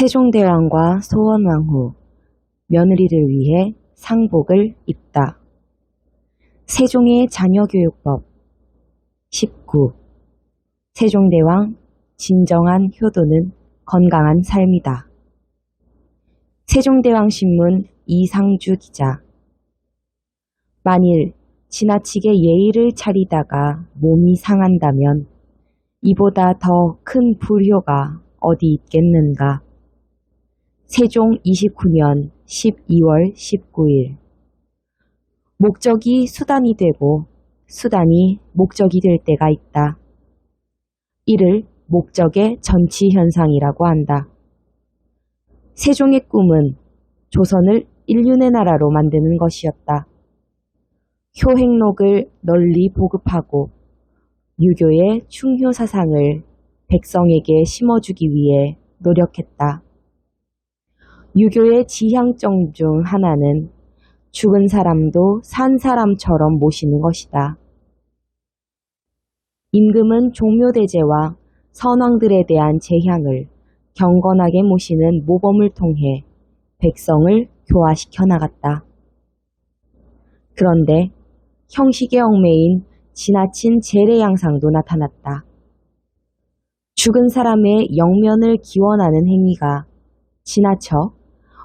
세종대왕과 소원왕후, 며느리를 위해 상복을 입다. 세종의 자녀교육법 19. 세종대왕 진정한 효도는 건강한 삶이다. 세종대왕신문 이상주 기자. 만일 지나치게 예의를 차리다가 몸이 상한다면 이보다 더 큰 불효가 어디 있겠는가. 세종 29년 12월 19일. 목적이 수단이 되고 수단이 목적이 될 때가 있다. 이를 목적의 전치현상이라고 한다. 세종의 꿈은 조선을 인륜의 나라로 만드는 것이었다. 효행록을 널리 보급하고 유교의 충효 사상을 백성에게 심어주기 위해 노력했다. 유교의 지향점 중 하나는 죽은 사람도 산 사람처럼 모시는 것이다. 임금은 종묘대제와 선왕들에 대한 제향을 경건하게 모시는 모범을 통해 백성을 교화시켜 나갔다. 그런데 형식에 얽매인 지나친 재래 양상도 나타났다. 죽은 사람의 영면을 기원하는 행위가 지나쳐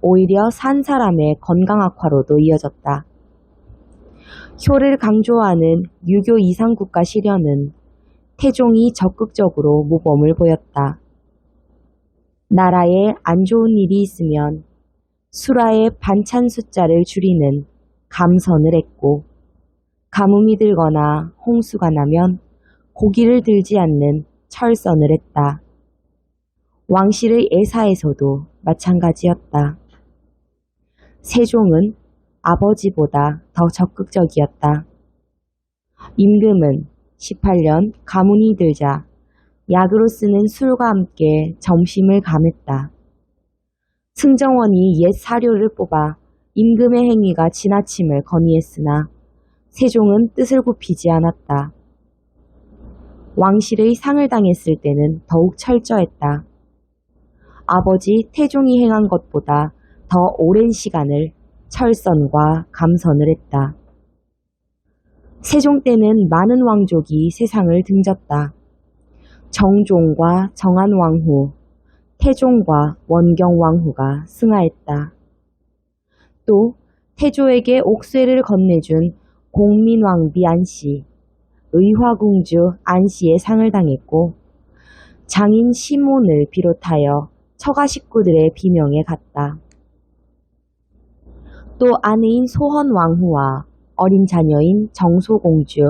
오히려 산 사람의 건강 악화로도 이어졌다. 효를 강조하는 유교 이상국가 시련은 태종이 적극적으로 모범을 보였다. 나라에 안 좋은 일이 있으면 수라의 반찬 숫자를 줄이는 감선을 했고, 가뭄이 들거나 홍수가 나면 고기를 들지 않는 철선을 했다. 왕실의 애사에서도 마찬가지였다. 세종은 아버지보다 더 적극적이었다. 임금은 18년 가문이 들자 약으로 쓰는 술과 함께 점심을 감했다. 승정원이 옛 사료를 뽑아 임금의 행위가 지나침을 건의했으나 세종은 뜻을 굽히지 않았다. 왕실의 상을 당했을 때는 더욱 철저했다. 아버지 태종이 행한 것보다 더 오랜 시간을 철선과 감선을 했다. 세종 때는 많은 왕족이 세상을 등졌다. 정종과 정안왕후, 태종과 원경왕후가 승하했다. 또 태조에게 옥쇠를 건네준 공민왕비 안씨, 의화궁주 안씨의 상을 당했고, 장인 시몬을 비롯하여 처가 식구들의 비명에 갔다. 또 아내인 소헌왕후와 어린 자녀인 정소공주,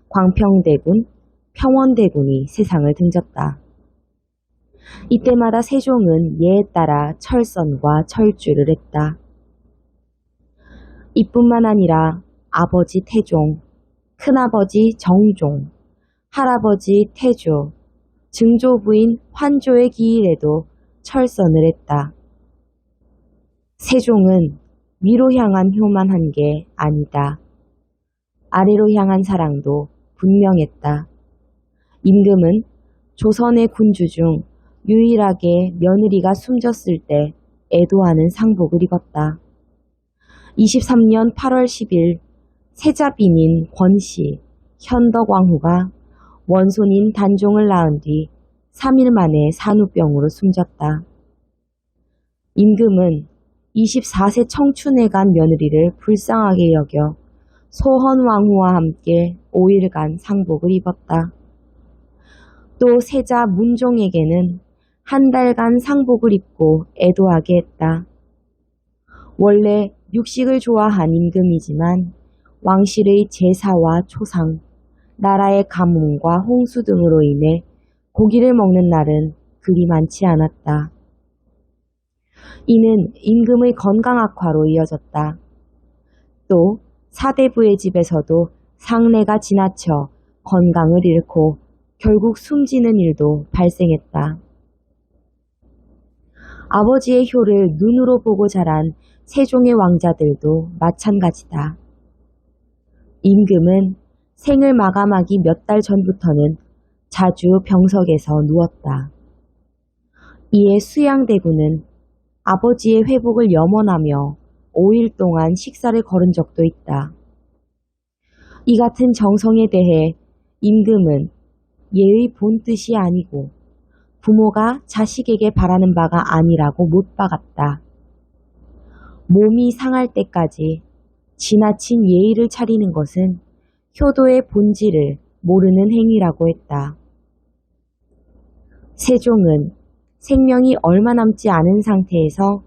광평대군, 평원대군이 세상을 등졌다. 이때마다 세종은 예에 따라 철선과 철주를 했다. 이뿐만 아니라 아버지 태종, 큰아버지 정종, 할아버지 태조, 증조부인 환조의 기일에도 철선을 했다. 세종은 위로 향한 효만 한 게 아니다. 아래로 향한 사랑도 분명했다. 임금은 조선의 군주 중 유일하게 며느리가 숨졌을 때 애도하는 상복을 입었다. 23년 8월 10일 세자빈인 권씨, 현덕왕후가 원손인 단종을 낳은 뒤 3일 만에 산후병으로 숨졌다. 임금은 24세 청춘에 간 며느리를 불쌍하게 여겨 소헌왕후와 함께 5일간 상복을 입었다. 또 세자 문종에게는 한 달간 상복을 입고 애도하게 했다. 원래 육식을 좋아한 임금이지만 왕실의 제사와 초상, 나라의 가뭄과 홍수 등으로 인해 고기를 먹는 날은 그리 많지 않았다. 이는 임금의 건강 악화로 이어졌다. 또 사대부의 집에서도 상례가 지나쳐 건강을 잃고 결국 숨지는 일도 발생했다. 아버지의 효를 눈으로 보고 자란 세종의 왕자들도 마찬가지다. 임금은 생을 마감하기 몇 달 전부터는 자주 병석에서 누웠다. 이에 수양대군은 아버지의 회복을 염원하며 5일 동안 식사를 거른 적도 있다. 이 같은 정성에 대해 임금은 예의 본뜻이 아니고 부모가 자식에게 바라는 바가 아니라고 못 박았다. 몸이 상할 때까지 지나친 예의를 차리는 것은 효도의 본질을 모르는 행위라고 했다. 세종은 생명이 얼마 남지 않은 상태에서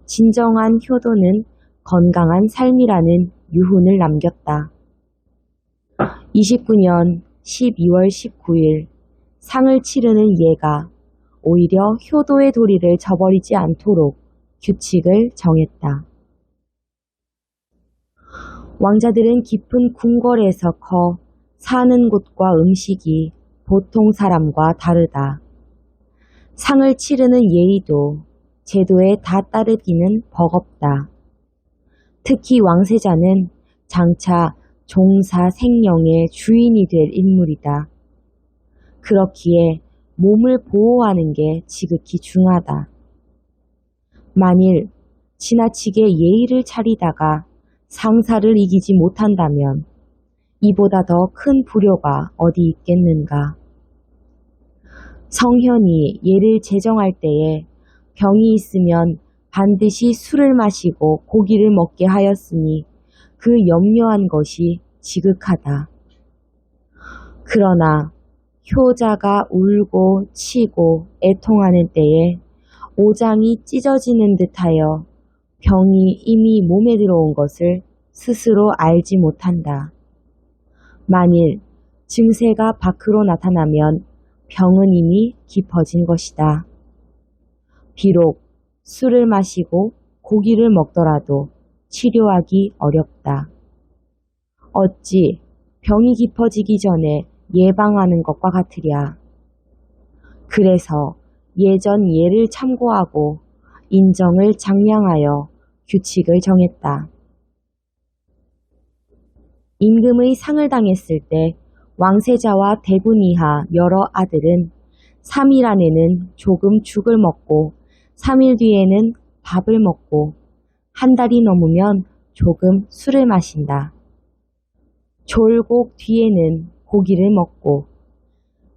진정한 효도는 건강한 삶이라는 유훈을 남겼다. 29년 12월 19일 상을 치르는 예가 오히려 효도의 도리를 저버리지 않도록 규칙을 정했다. 왕자들은 깊은 궁궐에서 커 사는 곳과 음식이 보통 사람과 다르다. 상을 치르는 예의도 제도에 다 따르기는 버겁다. 특히 왕세자는 장차 종사 생명의 주인이 될 인물이다. 그렇기에 몸을 보호하는 게 지극히 중하다. 만일 지나치게 예의를 차리다가 상사를 이기지 못한다면 이보다 더 큰 불효가 어디 있겠는가. 성현이 예를 제정할 때에 병이 있으면 반드시 술을 마시고 고기를 먹게 하였으니 그 염려한 것이 지극하다. 그러나 효자가 울고 치고 애통하는 때에 오장이 찢어지는 듯하여 병이 이미 몸에 들어온 것을 스스로 알지 못한다. 만일 증세가 밖으로 나타나면 병은 이미 깊어진 것이다. 비록 술을 마시고 고기를 먹더라도 치료하기 어렵다. 어찌 병이 깊어지기 전에 예방하는 것과 같으랴. 그래서 예전 예를 참고하고 인정을 장량하여 규칙을 정했다. 임금의 상을 당했을 때 왕세자와 대군 이하 여러 아들은 3일 안에는 조금 죽을 먹고 3일 뒤에는 밥을 먹고 한 달이 넘으면 조금 술을 마신다. 졸곡 뒤에는 고기를 먹고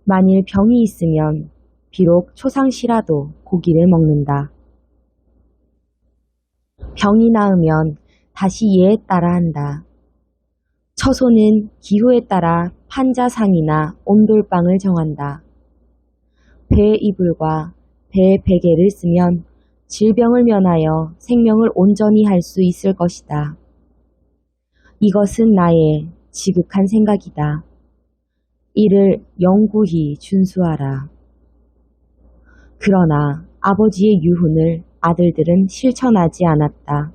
만일 병이 있으면 비록 초상시라도 고기를 먹는다. 병이 나으면 다시 예에 따라 한다. 처소는 기후에 따라 판자상이나 온돌방을 정한다. 배 이불과 배 베개를 쓰면 질병을 면하여 생명을 온전히 할 수 있을 것이다. 이것은 나의 지극한 생각이다. 이를 영구히 준수하라. 그러나 아버지의 유훈을 아들들은 실천하지 않았다.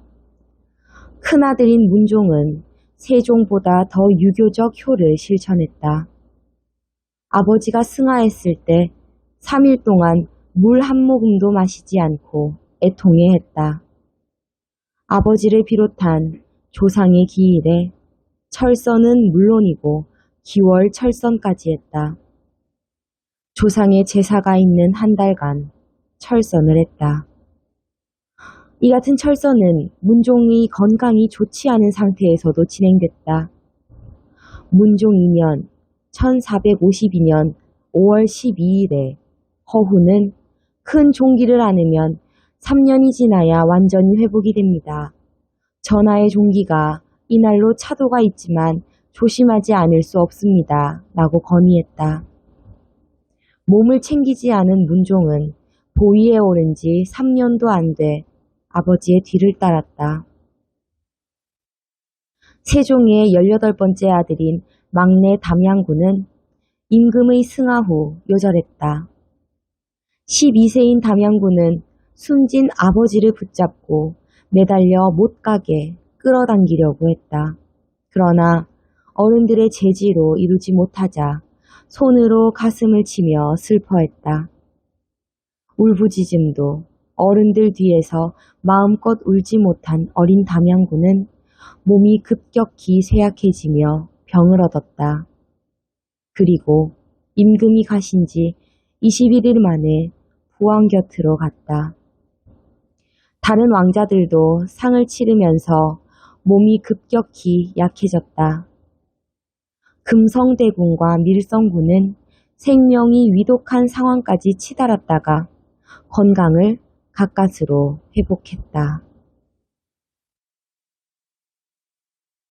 큰아들인 문종은 세종보다 더 유교적 효를 실천했다. 아버지가 승하했을 때 3일 동안 물 한 모금도 마시지 않고 애통해했다. 아버지를 비롯한 조상의 기일에 철선은 물론이고 기월 철선까지 했다. 조상의 제사가 있는 한 달간 철선을 했다. 이 같은 철선은 문종이 건강이 좋지 않은 상태에서도 진행됐다. 문종 2년 1452년 5월 12일에 허후는 큰 종기를 안으면 3년이 지나야 완전히 회복이 됩니다. 전하의 종기가 이날로 차도가 있지만 조심하지 않을 수 없습니다. 라고 건의했다. 몸을 챙기지 않은 문종은 보위에 오른 지 3년도 안 돼 아버지의 뒤를 따랐다. 세종의 18번째 아들인 막내 담양군은 임금의 승하 후 요절했다. 12세인 담양군은 숨진 아버지를 붙잡고 매달려 못 가게 끌어당기려고 했다. 그러나 어른들의 제지로 이루지 못하자 손으로 가슴을 치며 슬퍼했다. 울부짖음도 어른들 뒤에서 마음껏 울지 못한 어린 담양군은 몸이 급격히 쇠약해지며 병을 얻었다. 그리고 임금이 가신 지 21일 만에 고왕 곁으로 갔다. 다른 왕자들도 상을 치르면서 몸이 급격히 약해졌다. 금성대군과 밀성군은 생명이 위독한 상황까지 치달았다가 건강을 가까스로 회복했다.